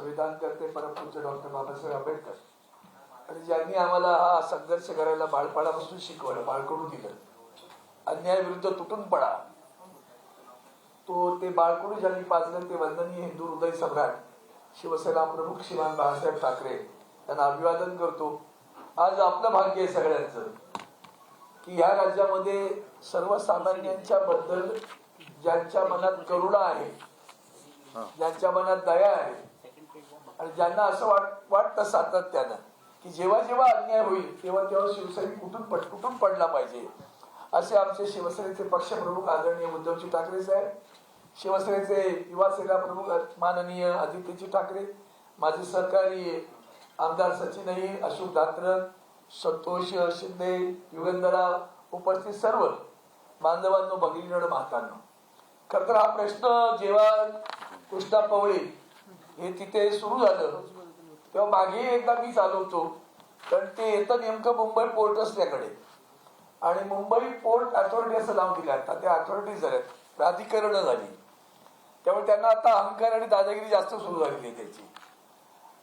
संविधान करते परमपूज्य डॉक्टर बाबासाहेब आंबेडकर आणि ज्यांनी आम्हाला हा संघर्ष करायला बाळपणापासून शिकवलं, बाळकडू दिलं, अन्यायाविरुद्ध तुटून पडा, तो ते बाळकडू ज्यांनी पाजलं ते वंदनीय हिंदू हृदय सम्राट शिवसेना प्रमुख श्रीमान बाळासाहेब ठाकरे यांना अभिवादन करतो. आज आपलं भाग्य आहे सगळ्यांचं की ह्या राज्यामध्ये सर्वसामान्यांच्या बद्दल ज्यांच्या मनात करुणा आहे, ज्यांच्या मनात दया आहे आणि ज्यांना असं वाटतं सातत्यानं की जेव्हा जेव्हा अन्याय होईल तेव्हा तेव्हा शिवसैनिक कुठून पडला पाहिजे, असे आमचे शिवसेनेचे पक्षप्रमुख आदरणीय उद्धवजी ठाकरे साहेब, शिवसेनेचे युवा सेना प्रमुख माननीय आदित्यजी ठाकरे, माझे सहकारी आमदार सचिन अय्यर, अशोक दात्रक, संतोष शिंदे, युगंधरा, उपस्थित सर्व बांधवांनो, भगिनींनो, महातांनो, खर तर हा प्रश्न जेव्हा कृष्णा पवळे हे तिथे सुरू झालं तेव्हा मागे एकदा मी चालवतो, कारण ते येतं नेमकं मुंबई पोर्ट असल्याकडे आणि मुंबई पोर्ट अथॉरिटी असं नाव दिलं. आता त्या अथॉरिटी झाल्यात, प्राधिकरण झाली, त्यामुळे त्यांना आता अहंकार आणि दादागिरी जास्त सुरू झालेली आहे त्याची.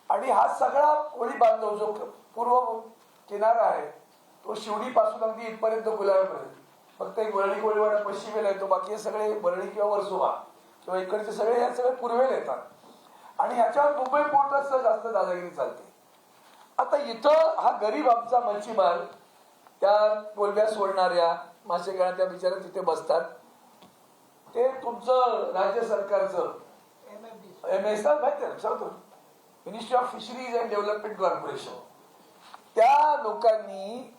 आणि हा सगळा कोळी बांधव जो पूर्व किनारा आहे तो शिवडी पासून अगदी इथपर्यंत गुलाबपर्यंत, फक्त एक वरळी कोळीवाडा पश्चिमेला येतो, बाकी सगळे वरळी किंवा वर्सोवा किंवा इकडचे सगळे हे सगळे पूर्वेला येतात आणि ह्याच्यावर मुंबई पोर्टच जास्त दादागिरी चालते. आता इथं हा गरीब आमचा मच्छीमार त्या कोलब्या सोडणाऱ्या मासे त्या बिचारा तिथे बसतात, ते तुमचं राज्य सरकारचं MFDC माहिती आहे सांगतो, ministry of fisheries and development corporation, त्या लोकांनी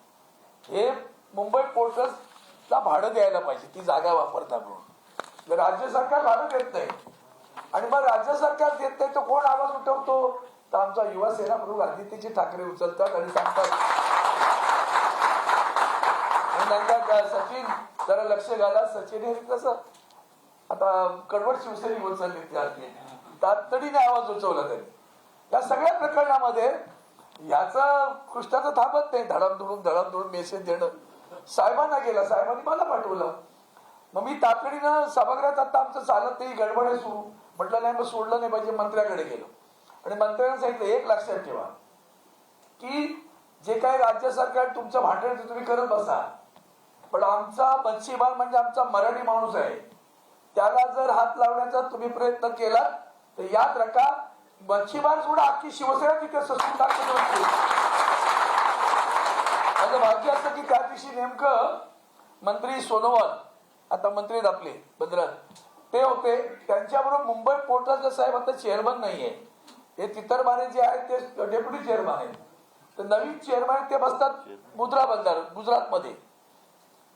हे मुंबई पोर्टला भाडं द्यायला पाहिजे ती जागा वापरता म्हणून. राज्य सरकार भाडं देत नाही आणि मग राज्य सरकार देत नाही तर कोण आवाज उठवतो, तर आमचा युवा सेना प्रमुख आदित्यजी ठाकरे उचलतात आणि सांगतात सचिन जरा लक्ष घाला. सचिन हे कसं आता कडवट शिवसेने उचलली त्यातली तातडीने आवाज उचवला त्यांनी. या सगळ्या प्रकरणामध्ये याचं कृष्णाचं थांबत नाही, धडामधून मेसेज देणं. साहेबांना गेला, साहेबांनी मला पाठवलं, मग मी तातडीनं सभागृहात आता आमचं चालत नाही, गडबड आहे सुरू, म्हटलं नाही मग सोडलं नाही पाहिजे, मंत्र्याकडे गेलो आणि मंत्र्यांना सांगितलं एक लक्षात ठेवा की जे काही राज्य सरकार तुमचं भांडण ते तुम्ही करत बसा, पण आमचा मच्छीमार म्हणजे आमचा मराठी माणूस आहे, त्याला जर हात लावण्याचा तुम्ही प्रयत्न केला तर याद रखा मच्छीमार सोडा अख्खी शिवसेना तिथे ससून टाकत होती. माझं भाग्य असतं की त्या दिवशी नेमकं मंत्री सोनोवाल, आता मंत्री आपले बंदरात ते होते, त्यांच्याबरोबर मुंबई पोर्टचा साहेब आता चेअरमन नाहीये, हे तितरमाने जे आहेत ते डेप्युटी चेअरमन आहेत, तर नवीन चेअरमन ते बसतात मुद्रा बंदर गुजरातमध्ये,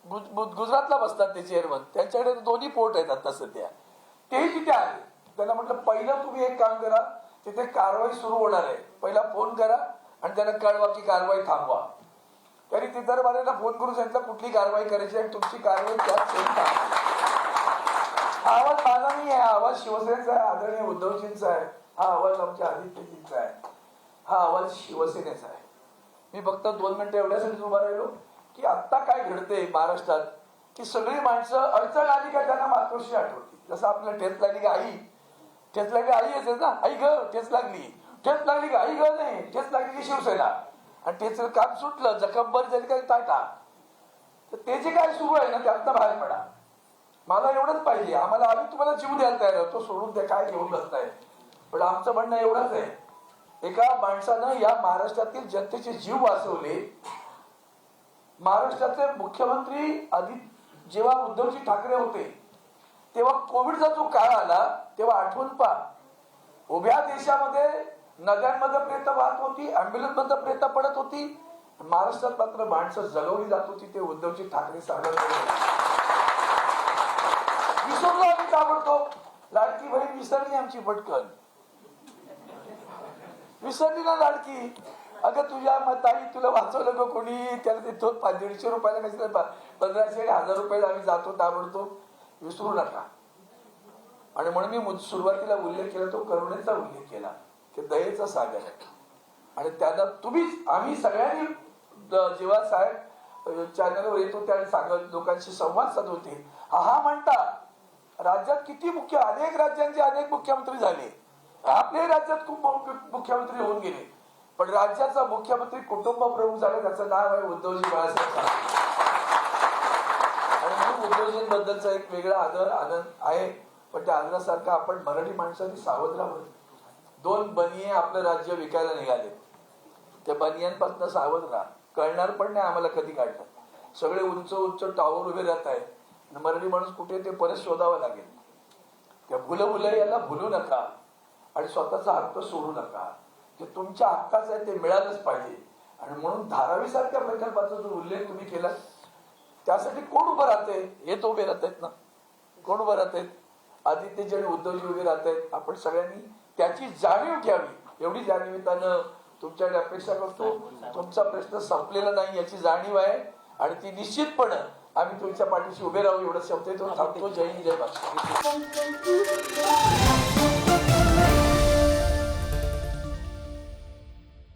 गुजरातला बसतात ते चेअरमन, त्यांच्याकडे दोन्ही पोर्ट आहेत आता सध्या, तेही तिथे आले. त्यांना म्हटलं पहिलं तुम्ही एक काम करा, तिथे कारवाई सुरू होणार आहे, पहिला फोन करा आणि त्यांना कळवा की कारवाई थांबवा. तरी तितरमानेला फोन करून सांगितलं कुठली कारवाई करायची आणि तुमची कारवाई त्यात हा आवाज माझा नाही आहे, हा आवाज शिवसेनेचा आहे, आदरणीय उद्धवजींचा आहे, हा आवाज आमच्या आदित्यजींचा आहे, हा आवाज शिवसेनेचा आहे. मी फक्त 2 मिनिटं एवढ्यासाठी उभा राहिलो की आता काय घडते महाराष्ट्रात की सगळी माणसं अडचण आली का त्यांना मातोश्री आठवते. जसं आपल्याला ठेच लागली का आई, ठेच लागली आई येते ना, आई ग ठेच लागली, ठेच लागली का आई ग नाही, ठेच लागली की शिवसेना, आणि त्याच काम सुटलं जखम बरी झाली काय टाटा. तर ते जे काय सुरू आहे ना ते आता बाहेर पडा. मला एवढंच पाहिजे, आम्हाला आम्ही तुम्हाला जीव द्यायला तयार होतो, सोडून द्या काय घेऊन बसताय, पण आमचं म्हणणं एवढंच आहे, एका माणसानं या महाराष्ट्रातील जनतेचे जीव वाचवले. महाराष्ट्राचे मुख्यमंत्री आधी जेव्हा उद्धवजी ठाकरे होते तेव्हा कोविडचा जो काळ आला तेव्हा आठवण पहा, उभ्या देशामध्ये नद्यांमध्ये प्रेत वाहत होती, अँब्युलन्स मध्ये प्रेत पडत होती, महाराष्ट्रात मात्र माणसं जगवली जात होती, ते उद्धवजी ठाकरे सांगत विसरलो आम्ही ताबडतोब. लाडकी बहीण विसरली आमची पटकन, विसरली ना लाडकी. अगं तुझ्या ताई तुला वाचवलं ग कोणी, त्याला देतो 150 रुपयाला कशी 1500 1000 रुपयाला आम्ही जातो ताबडतोब, विसरू नका. आणि म्हणून मी सुरुवातीला उल्लेख केला तो करुणेचा उल्लेख केला, ते दयेचा सागर आहे. आणि त्याला तुम्हीच आम्ही सगळ्यांनी जेव्हा साहेब चॅनलवर येतो त्यावेळी सांगत लोकांशी संवाद साधवते, हा म्हणता राज्यात किती अनेक राज्यांचे अनेक मुख्यमंत्री झाले, आपल्याही राज्यात खूप मुख्यमंत्री होऊन गेले, पण राज्याचा मुख्यमंत्री कुटुंब प्रमुख झाला त्याचं नाव आहे उद्धवजी बाळासाहेब ठाकरे. आणि म्हणून उद्धवजींबद्दलचा एक वेगळा आनंद आहे. पण त्या आदरासारखा आपण मराठी माणसांनी सावध राहावं. 2 बनिये आपलं राज्य विकायला निघाले, त्या बनियांपासून सावध राहा. कळणार पण नाही आम्हाला कधी काढलं. सगळे उंच उंच टावर उभे राहत आहेत. मराठी माणूस कुठे ते परत शोधावं लागेल. त्या भुलभुलैयाला भुलू नका आणि स्वतःचा हक्क सोडू नका. जे तुमच्या हक्काचं आहे ते मिळालंच पाहिजे. आणि म्हणून धारावी सारख्या प्रकल्पाचा जो उल्लेख तुम्ही केला, त्यासाठी कोण उभं राहते? हे तो उभे राहत आहेत ना. कोण उभं राहत आहेत? आदित्यजी आणि उद्धवजी उभे राहत आहेत. आपण सगळ्यांनी त्याची जाणीव घ्यावी. एवढी जाणीवीतानं तुमच्याकडे अपेक्षा करतो. तुमचा प्रश्न संपलेला नाही याची जाणीव आहे आणि ती निश्चितपणे आम्ही तुमच्या पाठीशी उभे राहू एवढं शब्द थांबतो. जय हिंद, जय महाराष्ट्र.